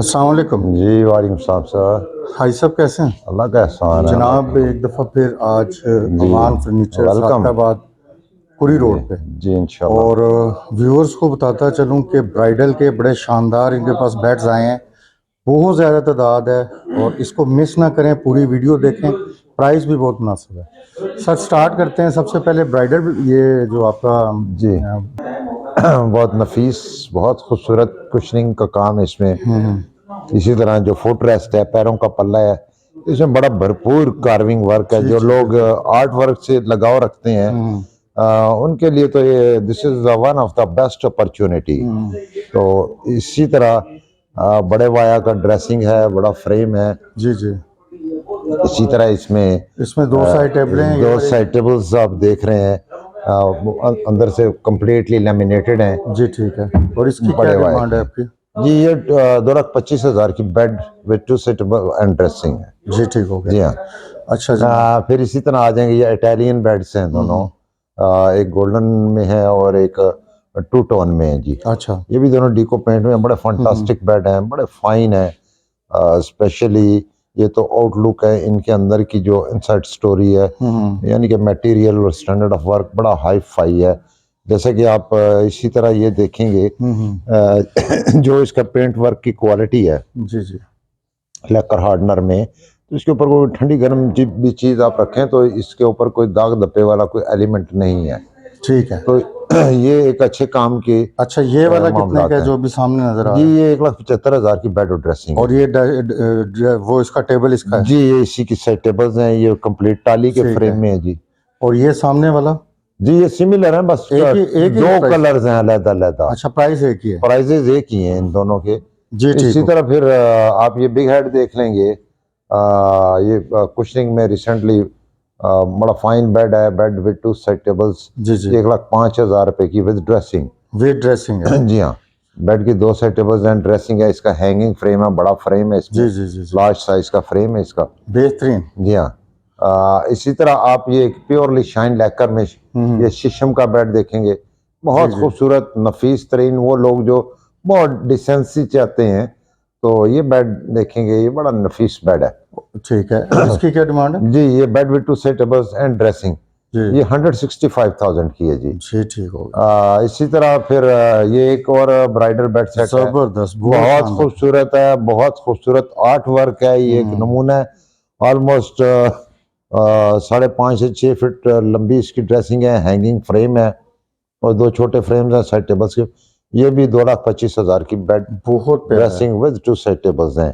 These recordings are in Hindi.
अस्सलाम वालेकुम जी वालेकुम सलाम सर। भाई साहब, कैसे हैं अल्लाह का एहसान है। जनाब? एक दफ़ा फिर आज जी अमान फर्नीचर वेलकम। साख्ताबाद कुरी जी रोड पे। जी इंशाल्लाह। और व्यूअर्स को बताता चलूं कि ब्राइडल के बड़े शानदार इनके पास बेड्स आए हैं, बहुत ज़्यादा तादाद है और इसको मिस ना करें, पूरी वीडियो देखें। प्राइस भी बहुत मुनासिब है। सर स्टार्ट करते हैं सबसे पहले ब्राइडल, ये जो आपका जी बहुत नफीस, बहुत खूबसूरत कुशनिंग का काम है इसमें। इसी तरह जो फुट रेस्ट है, पैरों का पल्ला है, इसमें बड़ा भरपूर कार्विंग वर्क है। जी जो जी लोग बिल्कुल। आर्ट वर्क से लगाव रखते हैं उनके लिए तो ये this is one of the best opportunity. तो इसी तरह बड़े वाया का ड्रेसिंग है, बड़ा फ्रेम है। जी जी। इसी तरह इसमें इसमें दो साइड टेबलें हैं, ये दो वाली। साइड टेबल्स आप देख रहे हैं, वो अंदर से कम्प्लीटली लेमिनेटेड हैं। जी ठीक है। और इसकी क्या बड़े वाए डिमांड है की आपकी? जी, ये 2,25,000 की bed with 2 suitable and dressing है। जी ठीक हो जी गया। हाँ। अच्छा जी। फिर इसी तरह आ जाएंगे ये इटालियन बेड्स हैं दोनों। एक गोल्डन में है और एक टू टोन में है जी। अच्छा। ये भी दोनों डीको पेंट में बड़े फंटास्टिक बेड हैं, बड़े फाइन है। स्पेशली ये तो आउटलुक है इनके अंदर की, जो इनसाइड स्टोरी है, यानी कि मटेरियल और स्टैंडर्ड ऑफ वर्क बड़ा हाई फाई है। जैसे कि आप इसी तरह ये देखेंगे जो इसका पेंट वर्क की क्वालिटी है जी जी। लक्कर हार्डनर में, तो इसके ऊपर कोई ठंडी गर्म भी चीज़ आप रखें तो इसके ऊपर कोई दाग धब्बे वाला कोई एलिमेंट नहीं है। ठीक है। तो ये एक अच्छे काम के अच्छा, ये वाला कितने मामलात का है हैं जो भी सामने नजर आ जी। रहा है? ये 1,75,000 की बेड और ड्रेसिंग है और जी। ये वो इसका टेबल इसका है? जी ये इसी की सेट टेबल्स हैं, ये कंप्लीट टाली के ठीक है। फ्रेम में है जी। और ये सामने वाला? जी ये सिमिलर है, बस एक ही दो प्राइस? कलर्स हैं अलग अलग। अच्छा, प्राइस एक ही है? प्राइजेज एक ही हैं इन दोनों के। जी ठीक इसी हो। तरह फिर आप ये बिग हेड देख लेंगे। ये कुशनिंग में रिसेंटली बड़ा फाइन बेड है, बेड विद 2 साइड टेबल्स। जी जी। 1,05,000 रुपए की विद ड्रेसिंग। वेट ड्रेसिंग है? जी हाँ। बेड की 2 साइड टेबल्स एंड ड्रेसिंग है। इसका हैंगिंग फ्रेम है, बड़ा फ्रेम है इसमें, जी जी जी जी। लार्ज साइज का फ्रेम है इसका। बेहतरीन। जी हाँ। इसी तरह आप ये प्योरली शाइन लैकर में ये शीशम का बेड देखेंगे, जी बहुत जी। खूबसूरत नफीस तरीन। वो लोग जो बहुत डिसेंसी चाहते हैं तो ये बेड देखेंगे, ये बड़ा नफीस बेड है। ठीक है। और इसकी क्या डिमांड है? जी ये bed with 2 set tables and dressing, जी ये 165,000 की है जी। जी ठीक हो गया। इसी तरह फिर ये एक और ब्राइडल बेड सेट है, जबरदस्त, बहुत बहुत शानदार। खूबसूरत है, बहुत खूबसूरत आर्ट वर्क है। ये एक नमूना है। ऑलमोस्ट 5.5 से 6 फीट लंबी इसकी ड्रेसिंग है, हैंगिंग फ्रेम है और 2 छोटे फ्रेम्स हैं साइड टेबल्स के। ये भी 2,25,000 की बेड बहुत प्यारा है। ड्रेसिंग विद 2 साइड टेबल्स हैं।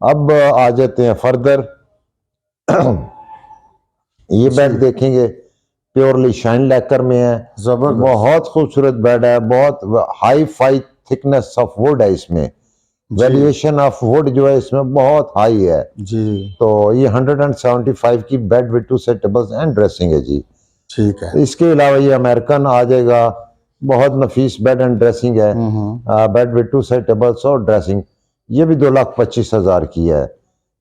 अब आ जाते हैं फर्दर। ये बेड जी। देखेंगे, प्योरली शाइन लैकर में है, जबरदस्त। बहुत खूबसूरत बेड है, बहुत hi fi thickness of would है इसमें। जी वेरिएशन ऑफ वुड जो है इसमें बहुत हाई है। जी तो ये 175 की bed with 2 set tables and dressing है जी। ठीक है। इसके अलावा ये अमेरिकन आ जाएगा, बहुत नफीस बेड एंड ड्रेसिंग है, बेड विद 2 सेट टेबल्स और ड्रेसिंग। ये भी 2,25,000 की है।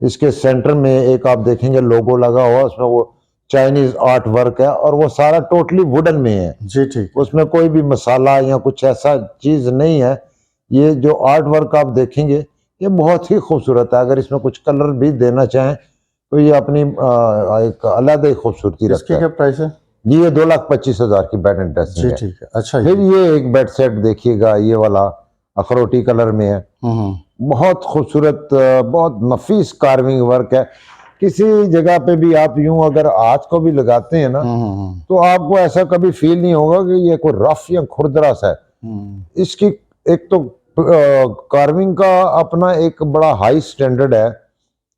इसके सेंटर में एक आप देखेंगे लोगो लगा हुआ, उसमें वो चाइनीज आर्ट वर्क है और वो सारा टोटली वुडन में है। जी ठीक है। उसमें कोई भी मसाला या कुछ ऐसा चीज नहीं है। ये जो आर्ट वर्क आप देखेंगे ये बहुत ही खूबसूरत है। अगर इसमें कुछ कलर भी देना चाहें तो ये अपनी एक अलग ही खूबसूरती इसकी रखता क्या है प्राइस है? जी। ये 2,25,000 की बेड एंड ड्रेसिंग जी है। ठीक है। अच्छा फिर ये एक बेड सेट देखिएगा, ये वाला अखरोटी कलर में है, बहुत खूबसूरत, बहुत नफीस कार्विंग वर्क है। किसी जगह पे भी आप यूं अगर हाथ को भी लगाते हैं ना तो आपको ऐसा कभी फील नहीं होगा कि ये कोई रफ या खुरदरा सा है। इसकी एक तो कार्विंग का अपना एक बड़ा हाई स्टैंडर्ड है।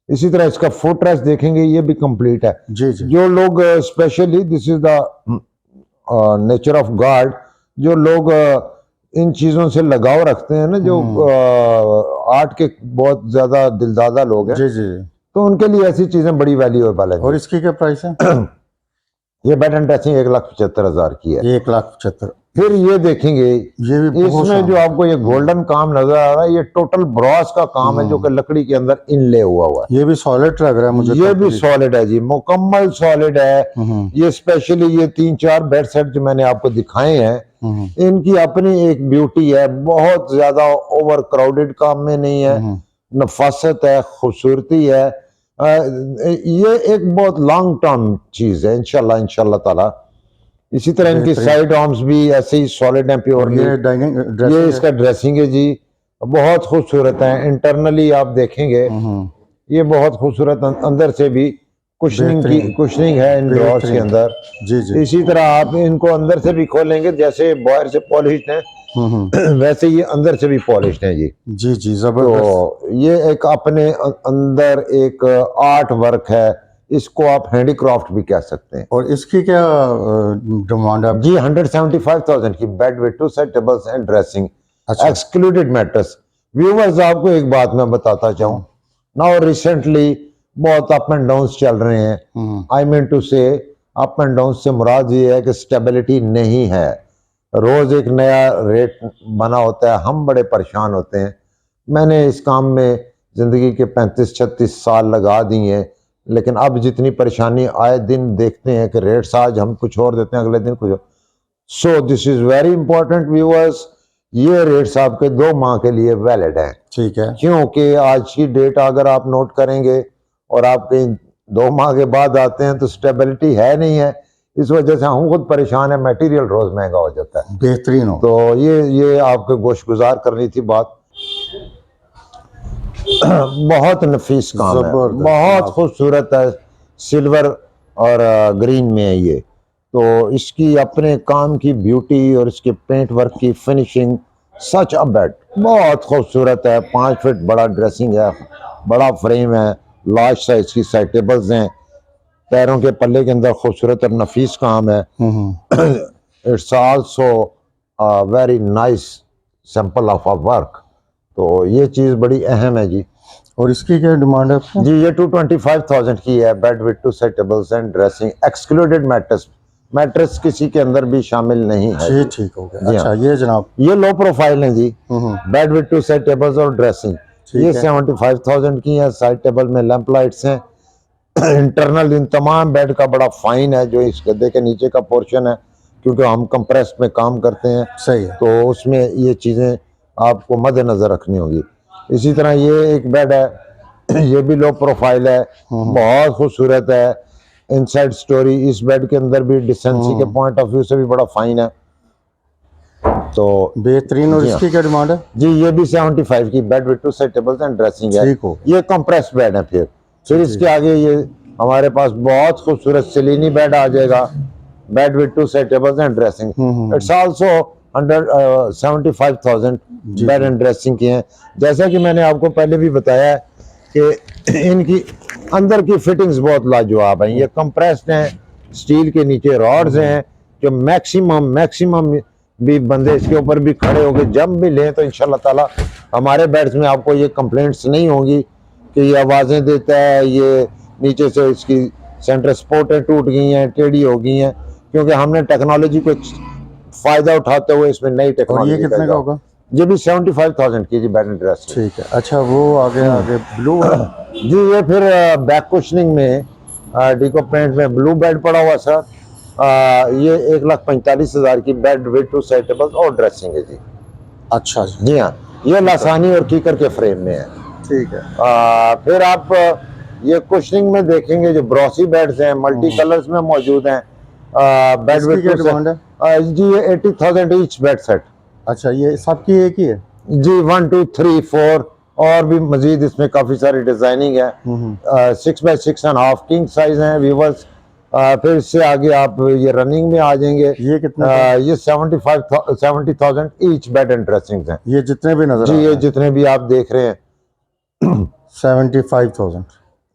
इसी तरह इसका फुट रेस्ट देखेंगे, ये भी कंप्लीट है। जी जी। जो लोग specially this is the nature of God, जो लोग इन चीजों से लगाव रखते हैं ना, जो आर्ट के बहुत ज्यादा दिलदादा लोग हैं, जी जी। तो उनके लिए ऐसी चीजें बड़ी वैल्यूएबल है। और इसकी क्या प्राइस है? ये बेड एंड ड्रेसिंग 1,75,000 की है। 1,75,000। फिर ये देखेंगे, ये भी बहुत इसमें जो आपको ये गोल्डन काम नजर आ रहा है, ये टोटल ब्रॉस का काम है जो कि लकड़ी के अंदर इनले हुआ हुआ है। ये भी सॉलिड लग रहा है मुझे। ये भी सॉलिड है जी, मुकम्मल सॉलिड है। ये स्पेशली ये 3-4 बेड सेट जो मैंने आपको दिखाए हैं, इनकी अपनी एक ब्यूटी है, बहुत ज्यादा ओवर क्राउडेड काम में नहीं है, नफासत है, खूबसूरती है। ये एक बहुत लॉन्ग टर्म चीज है, इंशाल्लाह इंशाल्लाह ताला। इसी तरह इनकी बेहतरीन। साइड आर्म्स भी ऐसे ही सॉलिड हैं, और प्योरली। ये डाइनिंग ये ड्रेसिंग इसका ड्रेसिंग है जी, बहुत खूबसूरत है। इंटरनली आप देखेंगे ये बहुत खूबसूरत, अंदर से भी बेहतरीन कुशनिंग है इन ड्रॉर्स के बेहतरीन। अंदर। जी जी। इसी तरह आप इनको अंदर से भी खोलेंगे, जैसे बाहर से पॉलिश्ड है वैसे ये अंदर से भी पॉलिश्ड है जी। जी जी, जबरदस्त। तो ये एक अपने अंदर एक आर्ट वर्क है, इसको आप हैंडीक्राफ्ट भी कह सकते हैं। और इसकी क्या डिमांड है? जी 175,000 की bed with 2 set tables and dressing, अच्छा। Excluded mattress. व्यूवर्स आपको एक बात मैं बताता चाहूँ, नाउ रिसेंटली बहुत अप एंड डाउन चल रहे हैं। I mean to say up and down से मुराद ये है कि स्टेबिलिटी नहीं है। रोज एक नया रेट बना होता है, हम बड़े परेशान होते हैं। मैंने इस काम में जिंदगी के 35-36 साल लगा दिए हैं, लेकिन अब जितनी परेशानी आए दिन देखते हैं कि रेट्स आज हम कुछ और देते हैं, अगले दिन कुछ और। So this is very important viewers, ये रेट्स आपके 2 माह के लिए वैलिड हैं। ठीक है। क्योंकि आज की डेट अगर आप नोट करेंगे और आपके 2 माह के बाद आते हैं तो स्टेबिलिटी है नहीं है, इस वजह से हम खुद परेशान है, मटेरियल रोज महंगा हो जाता है। बेहतरीन हो। तो ये आपके गोशगुजार करनी थी बात। बहुत नफीस काम है, जबरदस्त बहुत जनाब। खूबसूरत है, सिल्वर और ग्रीन में है ये। तो इसकी अपने काम की ब्यूटी और इसके पेंट वर्क की फिनिशिंग, सच अ बेड, बहुत खूबसूरत है। 5 फीट बड़ा ड्रेसिंग है, बड़ा फ्रेम है, लार्ज साइज की साइड टेबल्स हैं, पैरों के पल्ले के अंदर खूबसूरत और नफीस काम है। It's also very nice sample of a work. तो ये चीज़ बड़ी अहम है जी। और इसकी क्या डिमांड है आपको? जी ये 225,000 की है, bed with 2 set tables and dressing, excluded mattress. Mattress किसी के अंदर भी शामिल नहीं है जी जी। ठीक हो गया। जी अच्छा हाँ, ये जनाब। ये लो प्रोफाइल है जी, बेड विद 2 सेट टेबल्स और ड्रेसिंग। ये ठीक है। 75,000 की है। साइड टेबल में लैंप लाइट्स हैं। इंटरनल इन तमाम बेड का बड़ा फाइन है, जो इस गद्दे के नीचे का पोर्शन है, क्योंकि हम कंप्रेस में काम करते हैं सही है। तो उसमें ये चीज़ें आपको मद्देनजर रखनी होगी। इसी तरह ये एक बेड है, ये भी लो प्रोफाइल है, बहुत खूबसूरत है। इनसाइड स्टोरी इस बेड के अंदर भी डिसेंसी के पॉइंट ऑफ व्यू से भी बड़ा फाइन है। तो बेहतरीन। और जी हाँ। इसकी क्या डिमांड है? जी ये भी 75 की bed with 2 set tables and dressing है। ठीक हो। ये कंप्रेस बेड है। फिर इसके आगे ये हमारे पास बहुत खूबसूरत सिलीनी बेड आ जाएगा, bed with 2 set tables and dressing. It's also 175,000 bed and dressing की हैं। जैसा कि मैंने आपको पहले भी बताया है कि इनकी अंदर की फिटिंग्स बहुत लाजवाब हैं। ये कंप्रेस्ड हैं, स्टील के नीचे रॉड्स हैं, जो मैक्सिमम भी बंदे इसके ऊपर भी खड़े होकर जब भी लें तो इंशाल्लाह ताला हमारे बेड्स में आपको ये कंप्लेंट्स नहीं होंगी कि ये आवाज़ें देता है, ये नीचे से इसकी सेंटर सपोर्टें टूट गई हैं, टेढ़ी हो गई हैं, क्योंकि हमने टेक्नोलॉजी को फ़ायदा उठाते हुए इसमें नई और ये टेक्नोलॉजी कितने का होगा? ये भी 75,000 की जी बेड एंड ड्रेस। ठीक है। अच्छा वो आगे आगे ब्लू है। जी ये फिर बैक कुशनिंग में डिको पेंट में ब्लू बेड पड़ा हुआ सर। ये 1,45,000 की बेड विद 2 सेट टेबल्स और ड्रेसिंग है जी। अच्छा जी। जी हाँ, ये लासानी और कीकर के फ्रेम में है। ठीक है। फिर आप ये कुशनिंग में देखेंगे जो ब्रॉसी बेड्स हैं, मल्टी कलर्स में मौजूद हैं। बेड इसकी विद क्या डिमांड है? जी ये 80,000 ईच बेड सेट। अच्छा ये सबकी एक ही है? जी 1 2 3 4 और भी मजीद इसमें काफी सारी डिजाइनिंग है। 6x6.5 किंग साइज है व्यूवर्स। फिर इससे आगे आप ये रनिंग में आ जाएंगे। ये कितने का? ये 70,000 ईच बेड एंड ड्रेसिंग्स हैं ये जितने भी नजर जी। आ ये रहे हैं जितने भी आप देख रहे हैं 75,000।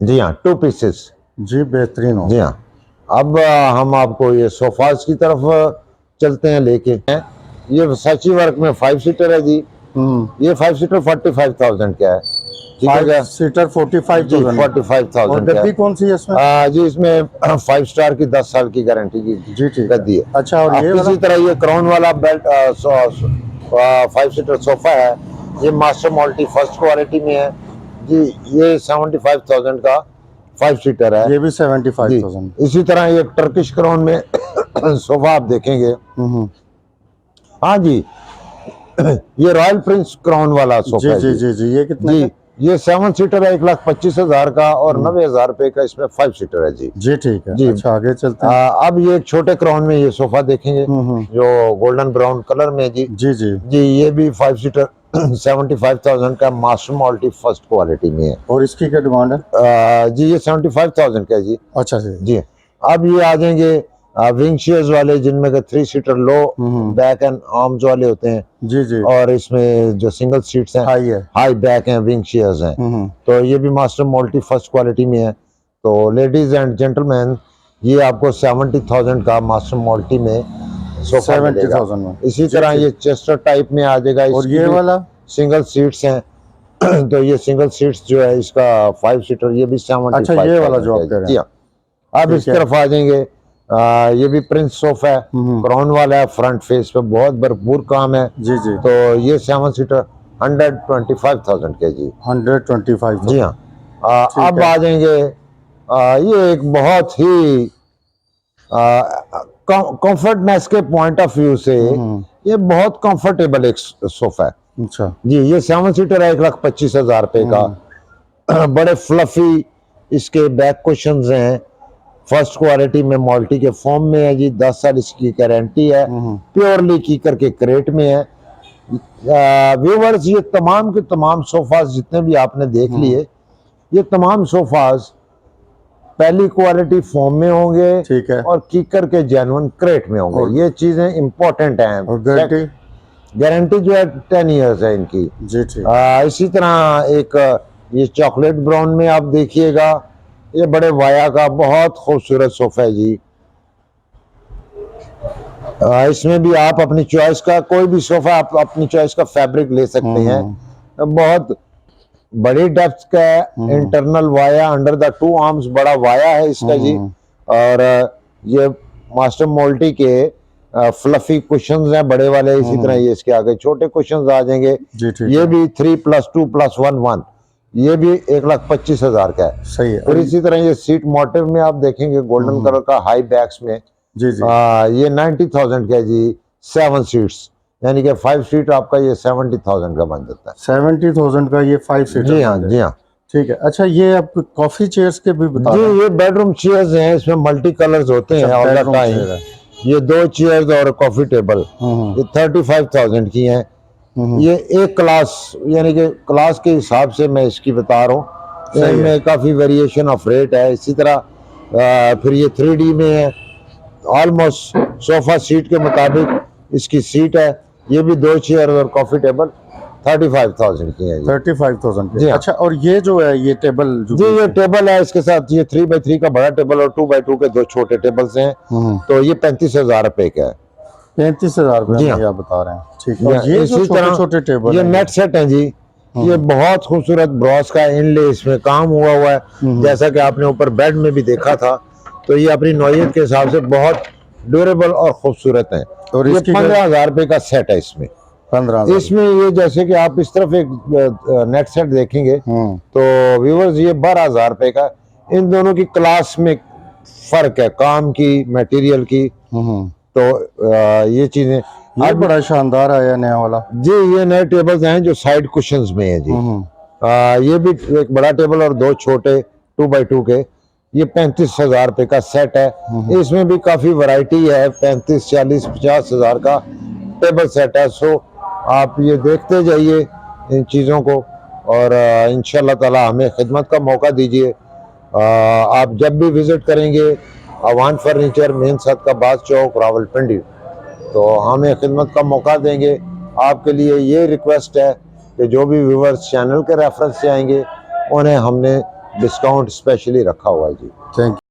जी हाँ, 2 पीसेस। जी बेहतरीन हो। जी हाँ। अब हम आपको ये सोफाज की तरफ चलते हैं लेके। ये वर्साची वर्क में 5 सीटर है जी। ये 5 सीटर 45,000 का है। ठीक है 5 सीटर 45,000। और 45,000 का गद्दी है। कौन सी है इसमें? जी इसमें 5 स्टार की 10 साल की गारंटी की जी ठीक गद्दी है। अच्छा और ये इसी तरह ये क्राउन वाला बेल्ट 5 सीटर सोफा है, ये मास्टर मल्टी फर्स्ट क्वालिटी में है जी। ये 75,000 का 5 सीटर है। ये भी 75,000। इसी तरह ये टर्किश क्राउन में सोफा आप देखेंगे। हाँ जी, ये रॉयल प्रिंस क्राउन वाला सोफा जी है जी जी जी। ये कितने जी। का? ये 7 सीटर है 1,25,000 का, और 90,000 रुपए का इसमें 5 सीटर है जी। जी ठीक है जी। अच्छा आगे चलते हैं। अब ये एक छोटे क्राउन में ये सोफा देखेंगे जो गोल्डन ब्राउन कलर में है जी। जी जी जी ये भी 5 सीटर 75,000 का मास्टर मॉल्टी फर्स्ट क्वालिटी में है। और इसकी क्या डिमांड है? जी ये 75,000 का है जी। अच्छा जी जी अब ये आ जाएंगे विंग चेयर्स वाले, जिनमें के 3 seater low back and arms वाले होते हैं, जी जी और इसमें जो सिंगल सीट्स हैं हाई है। हाई बैक हैं, विंग चेयर्स हैं। तो ये भी मास्टर मॉल्टी फर्स्ट क्वालिटी में है। तो लेडीज एंड जेंटलमैन ये आपको 70,000 का मास्टर मॉल्टी में सोफा मिलेगा। 70,000 में। इसी तरह ये चेस्टर टाइप में आ जाएगा। और ये वाला सिंगल सीट्स हैं तो ये सिंगल सीट्स जो है इसका 5 सीटर, ये भी 75। अच्छा ये वाला जो आप कह रहे हैं। अब इस तरफ आ जाएंगे, ये भी प्रिंस सोफा है, क्राउन वाला है, फ्रंट फेस पे बहुत भरपूर काम है। जी जी तो ये 7 सीटर 125,000 के जी। 125 जी हाँ। अब आ जाएंगे, ये एक बहुत ही कंफर्टनेस के पॉइंट ऑफ व्यू से ये बहुत कंफर्टेबल एक सोफा है। अच्छा जी ये 7 सीटर है 1,25,000 रुपए का। बड़े फ्लफी इसके बैक कुशंस हैं, फर्स्ट क्वालिटी में मॉल्टी के फॉर्म में है जी। 10 साल इसकी गारंटी है, प्योरली कीकर के क्रेट में है। व्यूवर्स ये तमाम के तमाम सोफास जितने भी आपने देख लिए, ये तमाम सोफास पहली क्वालिटी फॉर्म में होंगे, ठीक है, और कीकर के जेन्युइन क्रेट में होंगे। ये चीजें इंपॉर्टेंट हैं। और गारंटी जो है 10 इयर्स है इनकी जी ठीक। इसी तरह एक ये चॉकलेट ब्राउन में आप देखिएगा, ये बड़े वाया का बहुत खूबसूरत सोफा है जी। इसमें भी आप अपनी चॉइस का कोई भी सोफा आप अपनी चॉइस का फैब्रिक ले सकते हैं। बहुत बड़ी डेप्थ का है, internal via under the 2 arms बड़ा वाया है इसका जी। और ये मास्टर मोल्टी के फ्लफी कुशंस हैं बड़े वाले। इसी तरह ये इसके आगे छोटे कुशंस आ जाएंगे जी ठीक। ये भी 3+2+1 ये भी 1,25,000 का है। सही है। और इसी तरह ये सीट मोटिव में आप देखेंगे गोल्डन कलर का हाई बैक्स में जी जी ये 90,000 का है जी। 7 सीट्स यानी कि 5 सीट आपका ये 70,000 का बन जाता है। 70,000 का ये 5 सीटर। जी हाँ जी हाँ ठीक है। अच्छा ये आप कॉफी चेयर्स के भी बता जी, ये बेडरूम चेयर्स हैं, इसमें मल्टी कलर्स होते हैं ऑल द टाइम। ये 2 चेयर्स और कॉफी टेबल ये 35,000 की हैं। ये एक क्लास यानी कि क्लास के हिसाब से मैं इसकी बता रहा हूँ, इसमें काफी वेरिएशन ऑफ रेट है। इसी तरह फिर ये 3D में है, ऑलमोस्ट सोफा सीट के मुताबिक इसकी सीट है। ये भी 2 चेयर और कॉफी टेबल 35,000 की है। 35,000 जी। अच्छा और ये जो है ये टेबल जी ये टेबल है, इसके साथ ये 3x3 का बड़ा टेबल और 2x2 के 2 छोटे टेबल्स हैं। तो ये 35,000 रुपए का है। 35,000 रुपए आप बता रहे हैं। ठीक है। और ये जो छोटे छोटे टेबल ये नेट सेट है जी। ये बहुत खूबसूरत ब्रॉस का इनले इसमें काम हुआ है, जैसा कि आपने ऊपर बेड में भी देखा था। तो ये अपनी नौयत के हिसाब से बहुत ड्यूरेबल और खूबसूरत है। और ये 15,000 रुपए का सेट है। इसमें 15,000 इसमें ये जैसे कि आप इस तरफ एक नेट सेट देखेंगे तो व्यूअर्स ये 12,000 रुपए का। इन दोनों की क्लास में फर्क है, काम की, मटेरियल की। तो ये चीजें ये बड़ा शानदार आया नया वाला जी। ये नए टेबल्स हैं जो साइड कुशंस में है जी। ये भी एक बड़ा टेबल और 2 छोटे 2x2 के। ये 35,000 रुपए का सेट है। इसमें भी काफी वैरायटी है, 35, 40, 50,000 का टेबल सेट है। सो आप ये देखते जाइए इन चीज़ों को, और इंशाल्लाह ताला हमें खिदमत का मौका दीजिए। आप जब भी विजिट करेंगे अवान फर्नीचर, मेन सदकाबाद चौक, रावलपिंडी, तो हमें खिदमत का मौका देंगे। आपके लिए ये रिक्वेस्ट है कि जो भी व्यूवर्स चैनल के रेफरेंस से आएंगे उन्हें हमने डिस्काउंट स्पेशली रखा हुआ है जी। Thank you.